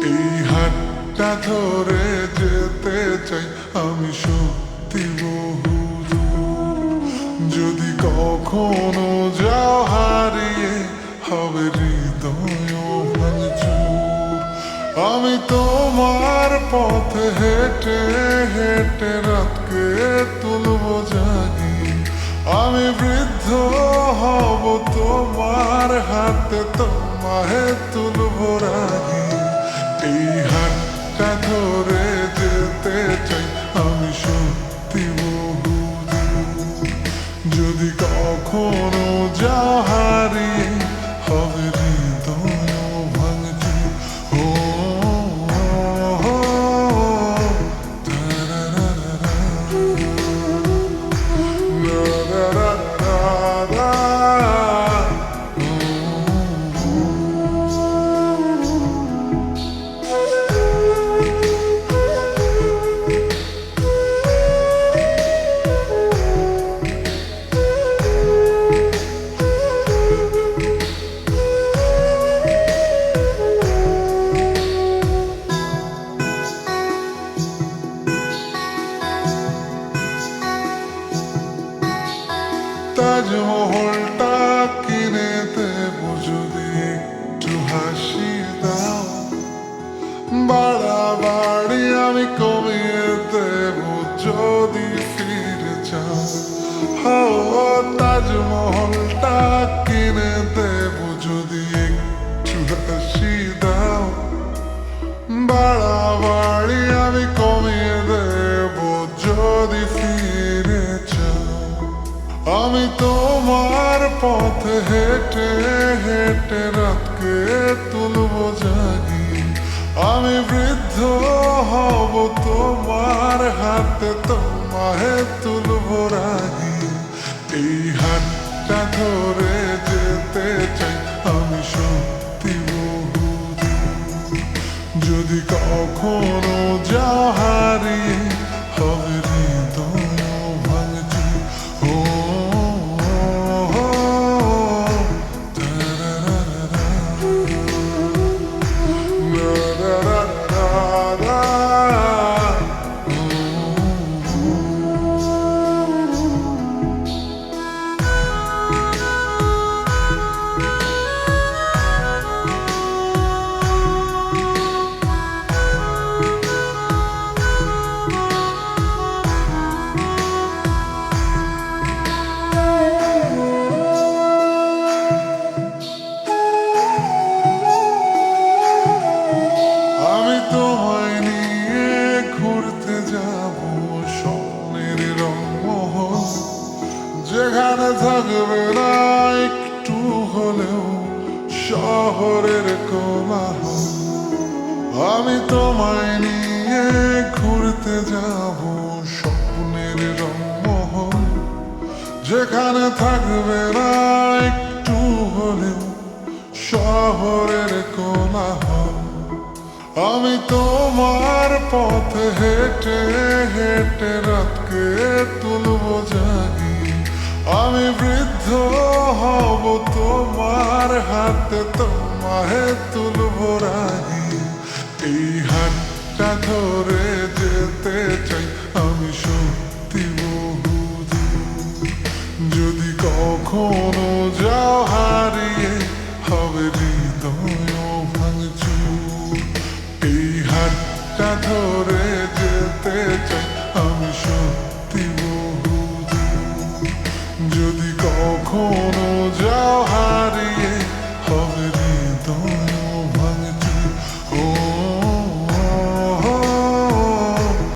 এই হাতটা ধরে যেতে চাই আমি সত্যি বহুদূর। যদি কখনো যাও হারিয়ে হবে হৃদয় ভাঙচুর। আমি তোমার পথে হেঁটে হেঁটে রাতকে তুলবো জাগি। আমি বৃদ্ধ হব তোমার হাতে, তোমায় তুলবো রাগি। এই হাতটা ধরে যেতে চাই আমি সত্যি বহুদূর। যদি কখনো যাও হারিয়ে হবে হৃদয় ভাঙচুর। ও তাজমহলটা কিনে দেবো যদি একটু হাসি দাও। বাড়াবাড়ি আমি কমিয়ে দেবো যদি ফিরে যাও। ও তাজমহলটা কিনে দেবো যদি একটু হাসি দাও। বাড়াবাড়ি আমি কমিয়ে দেবো যদি ফিরে যাও। আমি তোমার পথে হেঁটে হেঁটে রাতকে তুলবো জাগি। আমি বৃদ্ধ হব তোমার হাতে, তোমায় তুলবো রাগি। এই হাতটা ধরে যেতে চাই আমি সত্যি বহুদূর। যদি কখনো যাও হারিয়ে হবে হৃদয় ভাঙচুর। ও আমি তোমায় নিয়ে ঘুরতে যাব স্বপ্নের রংমহল, যেখানে থাকবে না একটু হলেও শহরের কোলাহল। আমি তোমায় নিয়ে ঘুরতে যাব স্বপ্নের রংমহল, যেখানে থাকবে না একটু হলেও শহরের কোলাহল। আমি তোমার পথে হেঁটে হেঁটে রাতকে তুলবো জাগি। আমি বৃদ্ধ হব তোমার হাতে, তোমায় তুলবো রাগি। এই হাতটা ধরে যেতে চাই আমি সত্যি বহুদূর। যদি কখনো যাও হারিয়ে হবে হৃদয় ভাঙচুর। এই হাতটা ধরে যেতে চাই আমি সত্যি বহুদূর। যদি কখনো